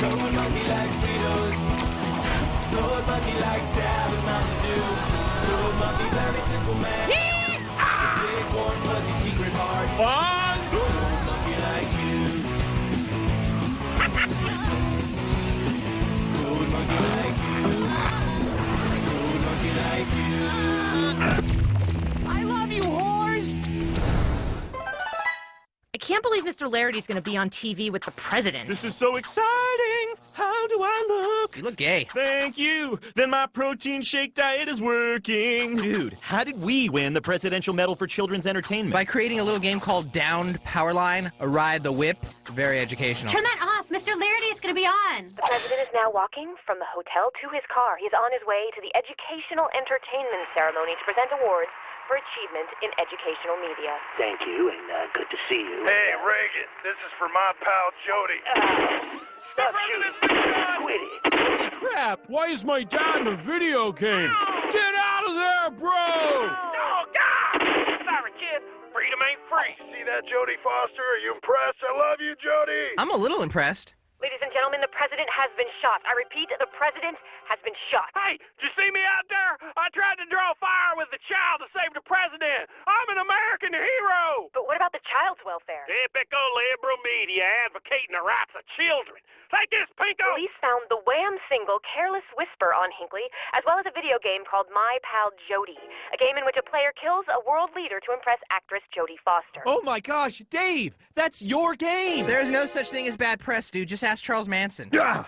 Going monkey like Fritos. Going monkey like Tab and Mountain Dew. Going monkey very simple man. The big warm fuzzy secret heart. Going monkey like you. Going monkey like you. Going monkey like you. I love you, whores! I can't believe Mr. Larity's gonna be on TV with the president. This is so exciting! How do I look? You look gay. Thank you! Then my protein shake diet is working! Dude, how did we win the Presidential Medal for Children's Entertainment? By creating a little game called Downed Powerline, a ride the whip. Very educational. Turn that off. Mr. Larity is going to be on. The president is now walking from the hotel to his car. He's on his way to the Educational Entertainment Ceremony to present awards for achievement in educational media. Thank you, and good to see you. Hey, Reagan, this is for my pal Jody. Stop shooting. Quit it. Holy crap! Why is my dad in a video game? Get out of there, bro! Oh, God! Sorry, kid. Freedom ain't free. See that, Jodie Foster? Are you impressed? I love you, Jody. I'm a little impressed. Ladies and gentlemen, the president has been shot. I repeat, the president has been shot. Hey, did you see me out there? I tried to draw fire with the child to save the president. I'm an American hero. But what about the child's welfare? Typical liberal media advocating the rights of children. Take this, Pinko. Police found the Wham single Careless Whisper on Hinckley, as well as a video game called My Pal Jody, a game in which a player kills a world leader to impress actress Jodie Foster. Oh my gosh, Dave! That's your game! There is no such thing as bad press, dude. Just ask Charles Manson. Yeah!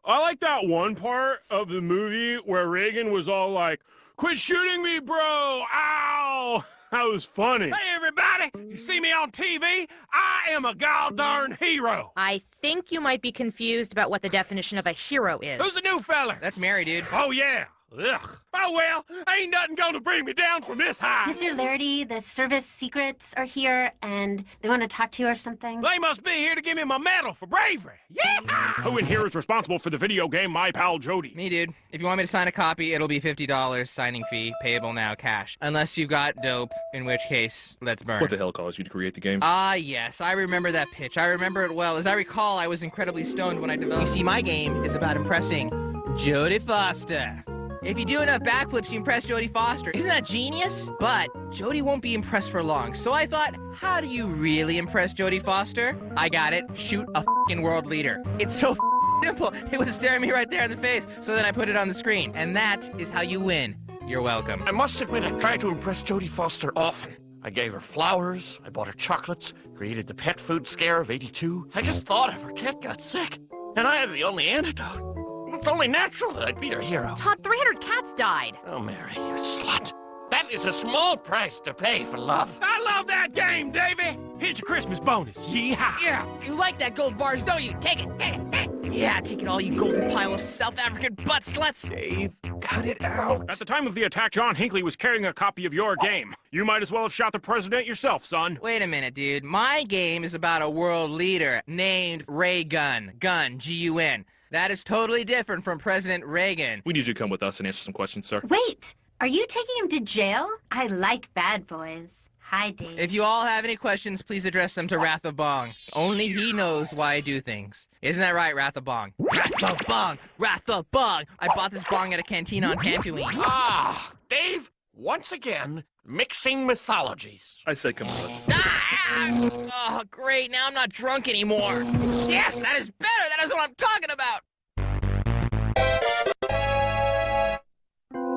I like that one part of the movie where Reagan was all like, "Quit shooting me, bro! Ow!" That was funny. Hey, everybody. You see me on TV? I am a god-darn hero. I think you might be confused about what the definition of a hero is. Who's the new fella? That's Mary, dude. Oh, yeah. Ugh. Oh, well, ain't nothing gonna bring me down from this high. Mr. Larity, the service secrets are here, and they want to talk to you or something. They must be here to give me my medal for bravery. Yeah! Who in here is responsible for the video game My Pal Jody? Me, dude. If you want me to sign a copy, it'll be $50, signing fee, payable now, cash. Unless you've got dope, in which case, let's burn. What the hell caused you to create the game? Ah, yes, I remember that pitch. I remember it well. As I recall, I was incredibly stoned when I developed. You see, my game is about impressing Jodie Foster. If you do enough backflips, you impress Jodie Foster. Isn't that genius? But Jodie won't be impressed for long. So I thought, how do you really impress Jodie Foster? I got it. Shoot a f***ing world leader. It's so simple. It was staring me right there in the face. So then I put it on the screen. And that is how you win. You're welcome. I must admit, I tried to impress Jodie Foster often. I gave her flowers, I bought her chocolates, created the pet food scare of '82. I just thought if her cat got sick, and I had the only antidote. It's only natural that I'd be her hero. Todd, 300 cats died. Oh, Mary, you slut. That is a small price to pay for love. I love that game, Davey. Here's your Christmas bonus. Yeehaw. Yeah, you like that gold bars, don't you? Take it, take it, take it. Yeah, take it all, you golden pile of South African butt sluts. Dave, cut it out. At the time of the attack, John Hinckley was carrying a copy of your game. You might as well have shot the president yourself, son. Wait a minute, dude. My game is about a world leader named Ray Gun. Gun, G-U-N. That is totally different from President Reagan. We need you to come with us and answer some questions, sir. Wait, are you taking him to jail? I like bad boys. Hi, Dave. If you all have any questions, please address them to Wrath of Bong. Only he knows why I do things. Isn't that right, Wrath of Bong? Wrath of Bong! Wrath of Bong! I bought this bong at a cantina on Tatooine. Ah, Dave, once again, mixing mythologies. I said come with us. Oh, great. Now I'm not drunk anymore. Yes, that is better. That is what I'm talking about.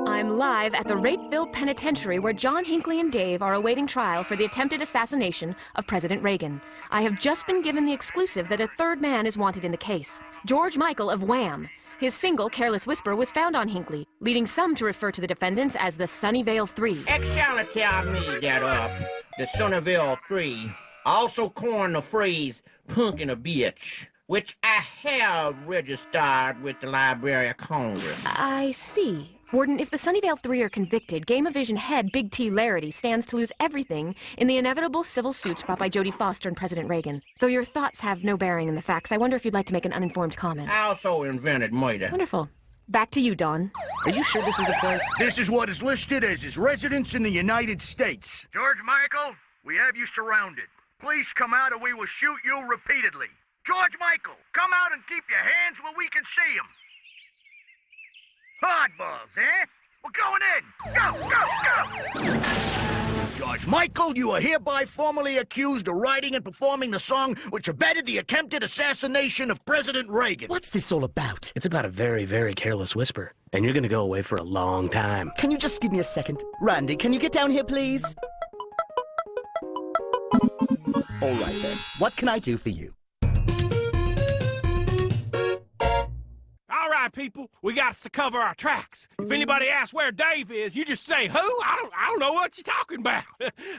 I'm live at the Rapeville Penitentiary where John Hinckley and Dave are awaiting trial for the attempted assassination of President Reagan. I have just been given the exclusive that a third man is wanted in the case. George Michael of Wham! His single, Careless Whisper, was found on Hinckley, leading some to refer to the defendants as the Sunnyvale Three. Excella tell me that, the Sunnyvale Three also coined the phrase punkin' a bitch, which I have registered with the Library of Congress. I see. Warden, if the Sunnyvale Three are convicted, Gameavision head Big T Larity stands to lose everything in the inevitable civil suits brought by Jodie Foster and President Reagan. Though your thoughts have no bearing in the facts, I wonder if you'd like to make an uninformed comment. I also invented murder. Wonderful. Back to you, Don. Are you sure this is the place? This is what is listed as his residence in the United States. George Michael, we have you surrounded. Please come out or we will shoot you repeatedly. George Michael, come out and keep your hands where we can see them. Hardballs, eh? We're going in. Go, go, go! George Michael, you are hereby formally accused of writing and performing the song which abetted the attempted assassination of President Reagan. What's this all about? It's about a very, very careless whisper. And you're gonna go away for a long time. Can you just give me a second? Randy, can you get down here, please? All right, then. What can I do for you? All right, people, we got to cover our tracks. If anybody asks where Dave is, you just say, who? I don't know what you're talking about.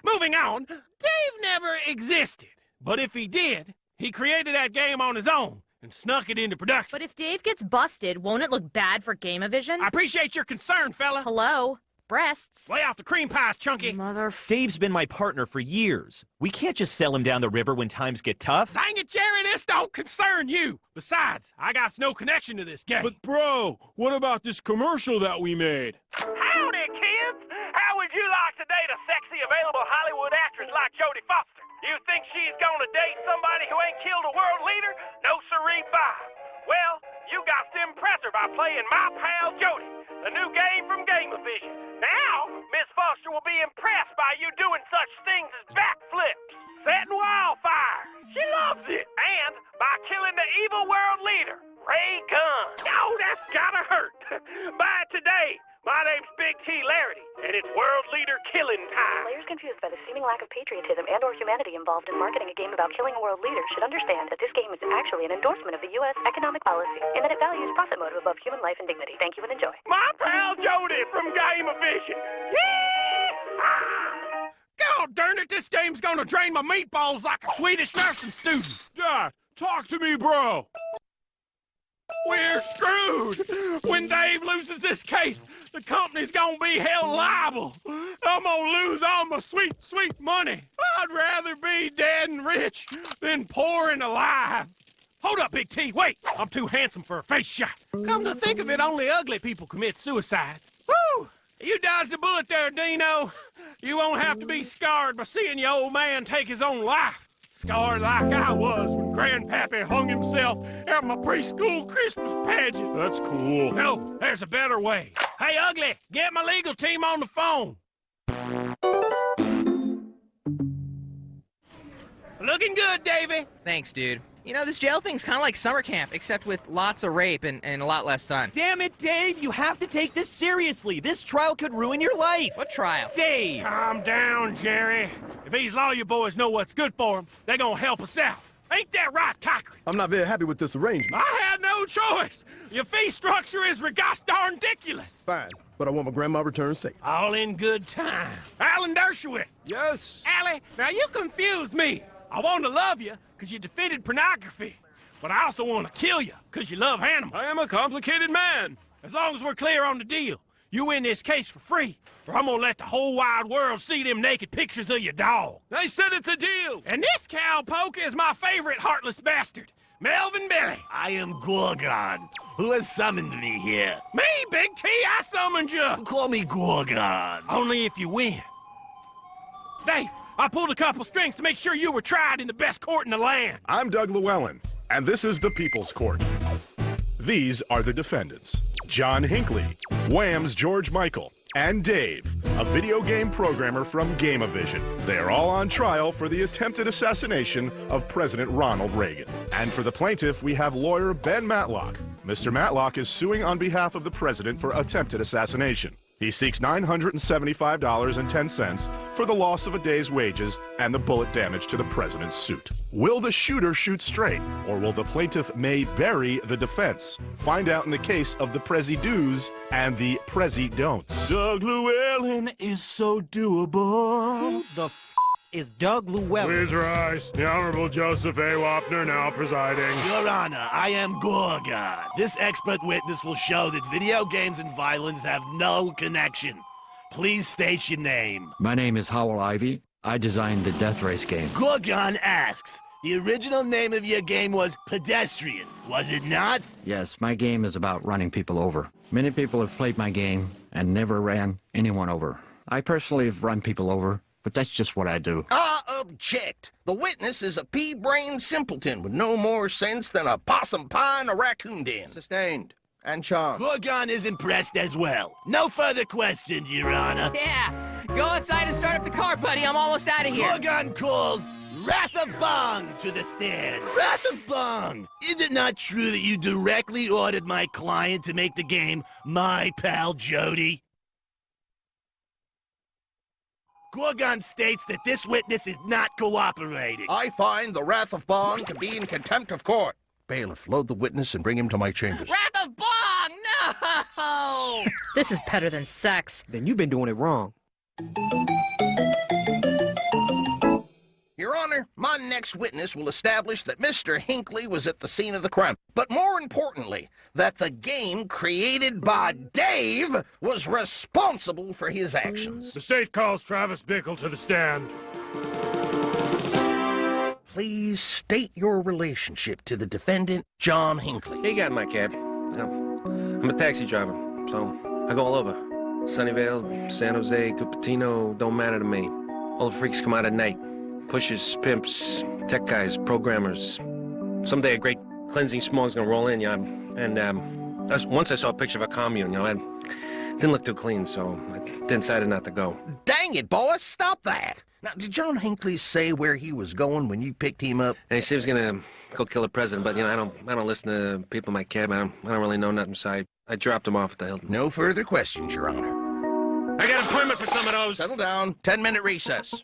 Moving on, Dave never existed. But if he did, he created that game on his own and snuck it into production. But if Dave gets busted, won't it look bad for Gameavision? I appreciate your concern, fella. Hello? Breasts. Lay off the cream pies, Chunky. Dave's been my partner for years. We can't just sell him down the river when times get tough. Dang it, Jerry, this don't concern you. Besides, I got no connection to this game. But, bro, what about this commercial that we made? Howdy, kids! How would you like to date a sexy, available Hollywood actress like Jodie Foster? You think she's gonna date somebody who ain't killed a world leader? No siree, bye. Well, you got to impress her by playing My Pal Jody, the new game from Gameavision. Now, Miss Foster will be impressed by you doing such things as backflips, setting wildfires. She loves it. And by killing the evil world leader, Ray Gunn. Oh, that's gotta hurt. Buy it today. My name's Big T. Larity, and it's world leader killing time. Players confused by the seeming lack of patriotism and/or humanity involved in marketing a game about killing a world leader should understand that this game is actually an endorsement of the U.S. economic policy and that it values profit motive above human life and dignity. Thank you and enjoy. My pal Jody from Gameavision. God darn it, this game's gonna drain my meatballs like a Swedish nursing student. Dad, talk to me, bro. We're screwed. When Dave loses this case, the company's gonna be held liable. I'm gonna lose all my sweet, sweet money. I'd rather be dead and rich than poor and alive. Hold up, Big T, wait. I'm too handsome for a face shot. Come to think of it, only ugly people commit suicide. Woo! You dodged a bullet there, Dino. You won't have to be scarred by seeing your old man take his own life. Scarred like I was when Grandpappy hung himself at my preschool Christmas pageant. That's cool. No, there's a better way. Hey, Ugly, get my legal team on the phone. Looking good, Davey. Thanks, dude. You know, this jail thing's kind of like summer camp, except with lots of rape and a lot less sun. Damn it, Dave! You have to take this seriously. This trial could ruin your life. What trial? Dave! Calm down, Jerry. If these lawyer boys know what's good for them, they're gonna help us out. Ain't that right, Cochran? I'm not very happy with this arrangement. I had no choice. Your fee structure is gosh darn ridiculous. Fine, but I want my grandma returned safe. All in good time. Alan Dershowitz. Yes? Allie, now you confuse me. I want to love you because you defeated pornography, but I also want to kill you because you love animals. I am a complicated man. As long as we're clear on the deal, you win this case for free, or I'm gonna let the whole wide world see them naked pictures of your dog. I said it's a deal. And this cowpoke is my favorite heartless bastard, Melvin Billy. I am Gorgon. Who has summoned me here? Me, Big T, I summoned you. Call me Gorgon. Only if you win. Dave, I pulled a couple strings to make sure you were tried in the best court in the land. I'm Doug Llewellyn, and this is the People's Court. These are the defendants: John Hinckley, Wham's George Michael, and Dave, a video game programmer from Gameavision. They are all on trial for the attempted assassination of President Ronald Reagan. And for the plaintiff, we have lawyer Ben Matlock. Mr. Matlock is suing on behalf of the president for attempted assassination. He seeks $975.10 for the loss of a day's wages and the bullet damage to the president's suit. Will the shooter shoot straight, or will the plaintiff may bury the defense? Find out in the case of the Prezi-Do's and the Prezi-Don'ts. Doug Llewellyn is so doable. Who the is Doug Llewellyn? Please rise. The Honorable Joseph A. Wapner now presiding. Your Honor, I am Gorgon. This expert witness will show that video games and violence have no connection. Please state your name. My name is Howell Ivy. I designed the Death Race game. Gorgon asks, the original name of your game was Pedestrian, was it not? Yes, my game is about running people over. Many people have played my game and never ran anyone over. I personally have run people over, but that's just what I do. I object. The witness is a pea-brained simpleton with no more sense than a possum pie in a raccoon den. Sustained. And charmed. Gorgon is impressed as well. No further questions, Your Honor. Yeah, go outside and start up the car, buddy. I'm almost out of here. Gorgon calls Wrath of Bong to the stand. Wrath of Bong! Is it not true that you directly ordered my client to make the game My Pal Jody? Gorgon states that this witness is not cooperating. I find the Wrath of Bong to be in contempt of court. Bailiff, load the witness and bring him to my chambers. Wrath of Bong! No! This is better than sex. Then you've been doing it wrong. Your Honor, my next witness will establish that Mr. Hinckley was at the scene of the crime. But more importantly, that the game created by Dave was responsible for his actions. The state calls Travis Bickle to the stand. Please state your relationship to the defendant, John Hinckley. He got in my cab. I'm a taxi driver, so I go all over. Sunnyvale, San Jose, Cupertino, don't matter to me. All the freaks come out at night. Pushers, pimps, tech guys, programmers. Someday a great cleansing smog's gonna roll in, once I saw a picture of a commune, it didn't look too clean, so I decided not to go. Dang it, boys, stop that! Now, did John Hinckley say where he was going when you picked him up? And he said he was gonna go kill the president, but I don't listen to people in my cab. I don't really know nothing, so I dropped him off at the Hilton. No further questions, Your Honor. I got an appointment for some of those. Settle down. 10-minute recess.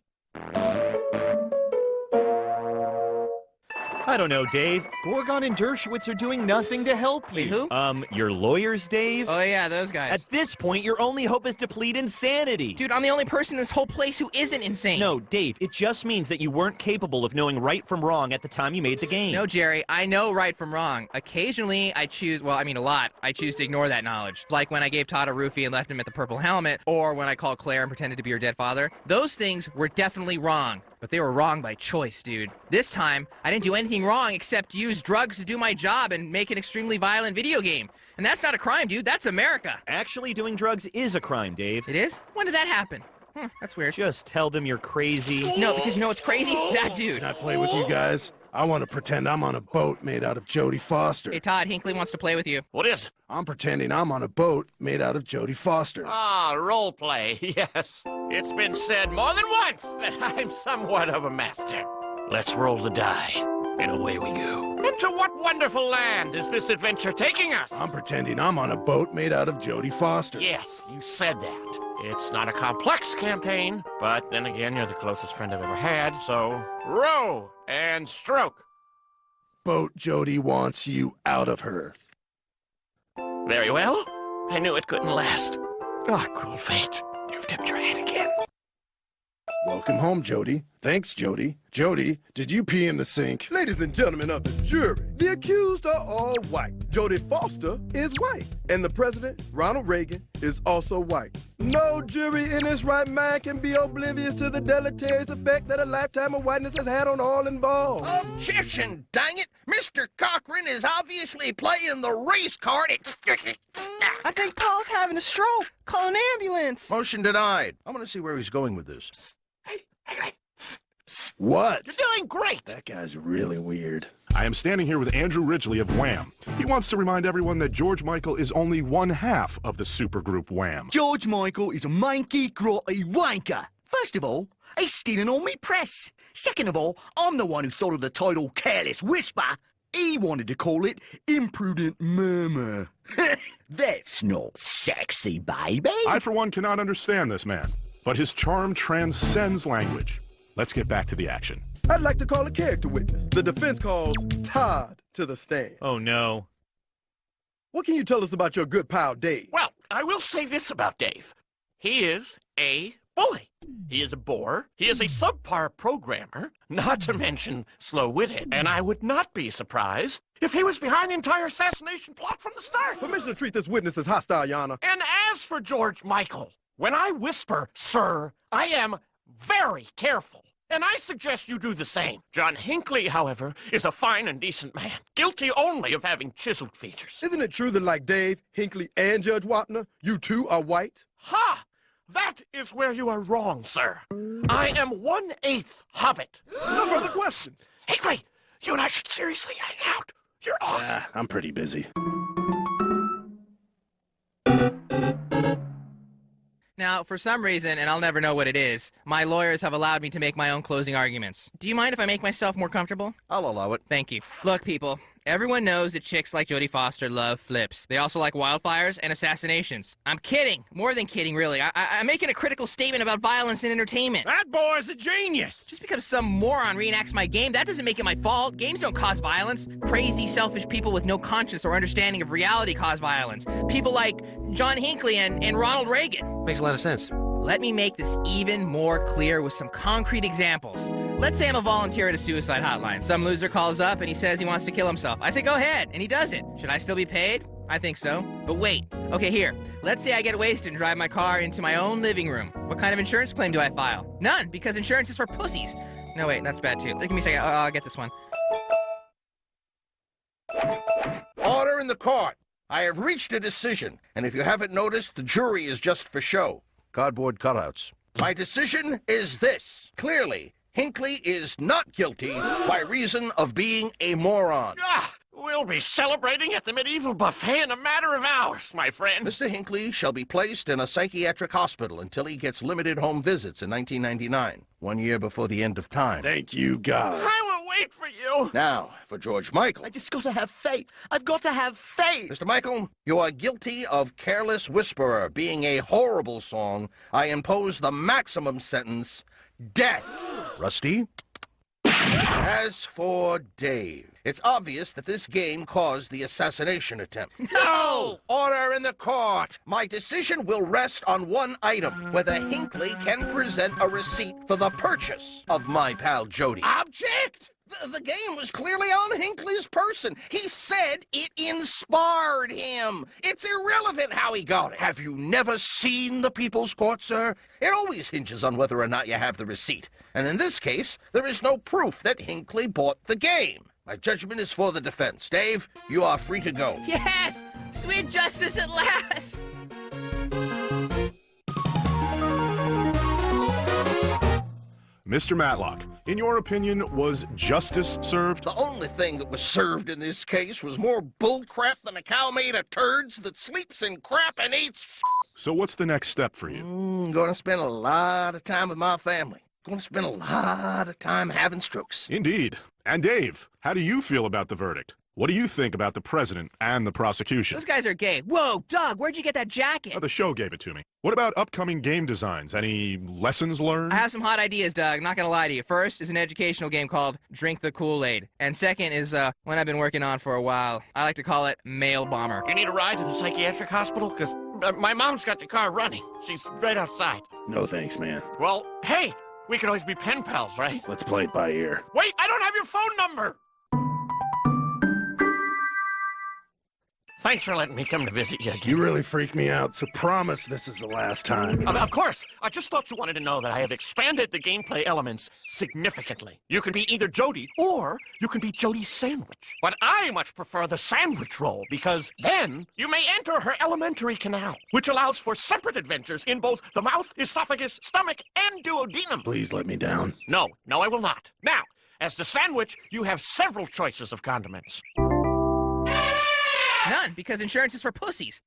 I don't know, Dave. Gorgon and Dershowitz are doing nothing to help you. Wait, who? Your lawyers, Dave? Oh, yeah, those guys. At this point, your only hope is to plead insanity. Dude, I'm the only person in this whole place who isn't insane. No, Dave, it just means that you weren't capable of knowing right from wrong at the time you made the game. No, Jerry, I know right from wrong. Occasionally, I choose, a lot, I choose to ignore that knowledge. Like when I gave Todd a roofie and left him at the Purple Helmet, or when I called Claire and pretended to be her dead father. Those things were definitely wrong. But they were wrong by choice, dude. This time, I didn't do anything wrong except use drugs to do my job and make an extremely violent video game. And that's not a crime, dude. That's America. Actually, doing drugs is a crime, Dave. It is? When did that happen? That's weird. Just tell them you're crazy. No, because you know what's crazy? That dude. Can I play with you guys? I want to pretend I'm on a boat made out of Jodie Foster. Hey, Todd, Hinckley wants to play with you. What is it? I'm pretending I'm on a boat made out of Jodie Foster. Ah, role play, yes. It's been said more than once that I'm somewhat of a master. Let's roll the die, and away we go. Into what wonderful land is this adventure taking us? I'm pretending I'm on a boat made out of Jodie Foster. Yes, you said that. It's not a complex campaign, but then again, you're the closest friend I've ever had, so row and stroke. Boat Jodie wants you out of her. Very well. I knew it couldn't last. Ah, cruel fate. You've tipped your hand again. Welcome home, Jodie. Thanks, Jodie. Jodie, did you pee in the sink? Ladies and gentlemen of the jury, the accused are all white. Jodie Foster is white, and the president, Ronald Reagan, is also white. No jury in his right mind can be oblivious to the deleterious effect that a lifetime of whiteness has had on all involved. Objection, dang it! Mr. Cochran is obviously playing the race card. I think Paul's having a stroke. Call an ambulance. Motion denied. I want to see where he's going with this. Hey. What? You're doing great. That guy's really weird. I am standing here with Andrew Ridgely of Wham. He wants to remind everyone that George Michael is only one half of the supergroup Wham. George Michael is a manky, grotty wanker. First of all, he's stealing all me press. Second of all, I'm the one who thought of the title Careless Whisper. He wanted to call it Imprudent Murmur. That's not sexy, baby. I, for one, cannot understand this man, but his charm transcends language. Let's get back to the action. I'd like to call a character witness. The defense calls Todd to the stand. Oh, no. What can you tell us about your good pal, Dave? Well, I will say this about Dave. He is a bully. He is a bore. He is a subpar programmer, not to mention slow-witted. And I would not be surprised if he was behind the entire assassination plot from the start. Permission to treat this witness as hostile, Your Honor. And as for George Michael, when I whisper, sir, I am very careful. And I suggest you do the same. John Hinckley, however, is a fine and decent man, guilty only of having chiseled features. Isn't it true that like Dave, Hinckley, and Judge Wapner, you too are white? Ha! That is where you are wrong, sir. I am 1/8 Hobbit. No further questions. Hinckley, you and I should seriously hang out. You're awesome. I'm pretty busy. Now, for some reason, and I'll never know what it is, my lawyers have allowed me to make my own closing arguments. Do you mind if I make myself more comfortable? I'll allow it. Thank you. Look, people, everyone knows that chicks like Jodie Foster love flips. They also like wildfires and assassinations. I'm kidding. More than kidding, really. I'm making a critical statement about violence in entertainment. That boy's a genius. Just because some moron reenacts my game, that doesn't make it my fault. Games don't cause violence. Crazy, selfish people with no conscience or understanding of reality cause violence. People like John Hinckley and Ronald Reagan. Makes a lot of sense. Let me make this even more clear with some concrete examples. Let's say I'm a volunteer at a suicide hotline. Some loser calls up and he says he wants to kill himself. I say, go ahead, and he does it. Should I still be paid? I think so. But wait. Okay, here. Let's say I get wasted and drive my car into my own living room. What kind of insurance claim do I file? None, because insurance is for pussies. No, wait, that's bad too. Give me a second. I'll get this one. Order in the court. I have reached a decision, and if you haven't noticed, the jury is just for show. Cardboard cutouts. My decision is this. Clearly, Hinckley is not guilty by reason of being a moron. We'll be celebrating at the medieval buffet in a matter of hours, my friend. Mr. Hinckley shall be placed in a psychiatric hospital until he gets limited home visits in 1999, 1 year before the end of time. Thank you, God. I will wait for you. Now, for George Michael. I just got to have faith. I've got to have faith. Mr. Michael, you are guilty of Careless Whisperer being a horrible song. I impose the maximum sentence, death. Rusty? As for Dave, it's obvious that this game caused the assassination attempt. No! Order in the court. My decision will rest on one item, whether Hinckley can present a receipt for the purchase of my pal Jody. Object! The game was clearly on Hinckley's person. He said it inspired him. It's irrelevant how he got it. Have you never seen the People's Court, sir? It always hinges on whether or not you have the receipt. And in this case, there is no proof that Hinckley bought the game. My judgment is for the defense. Dave, you are free to go. Yes! Sweet justice at last! Mr. Matlock, in your opinion, was justice served? The only thing that was served in this case was more bullcrap than a cow made of turds that sleeps in crap and eats. So what's the next step for you? Gonna spend a lot of time with my family. Gonna spend a lot of time having strokes. Indeed. And Dave, how do you feel about the verdict? What do you think about the president and the prosecution? Those guys are gay. Whoa, Doug, where'd you get that jacket? The show gave it to me. What about upcoming game designs? Any lessons learned? I have some hot ideas, Doug. Not gonna lie to you. First is an educational game called Drink the Kool-Aid. And second is one I've been working on for a while. I like to call it Mail Bomber. You need a ride to the psychiatric hospital? Because my mom's got the car running. She's right outside. No thanks, man. Well, hey, we could always be pen pals, right? Let's play it by ear. Wait, I don't have your phone number! Thanks for letting me come to visit you again. You really freak me out, so promise this is the last time. Of course. I just thought you wanted to know that I have expanded the gameplay elements significantly. You can be either Jody, or you can be Jody's sandwich. But I much prefer the sandwich role, because then you may enter her elementary canal, which allows for separate adventures in both the mouth, esophagus, stomach, and duodenum. Please let me down. No, I will not. Now, as the sandwich, you have several choices of condiments. None, because insurance is for pussies.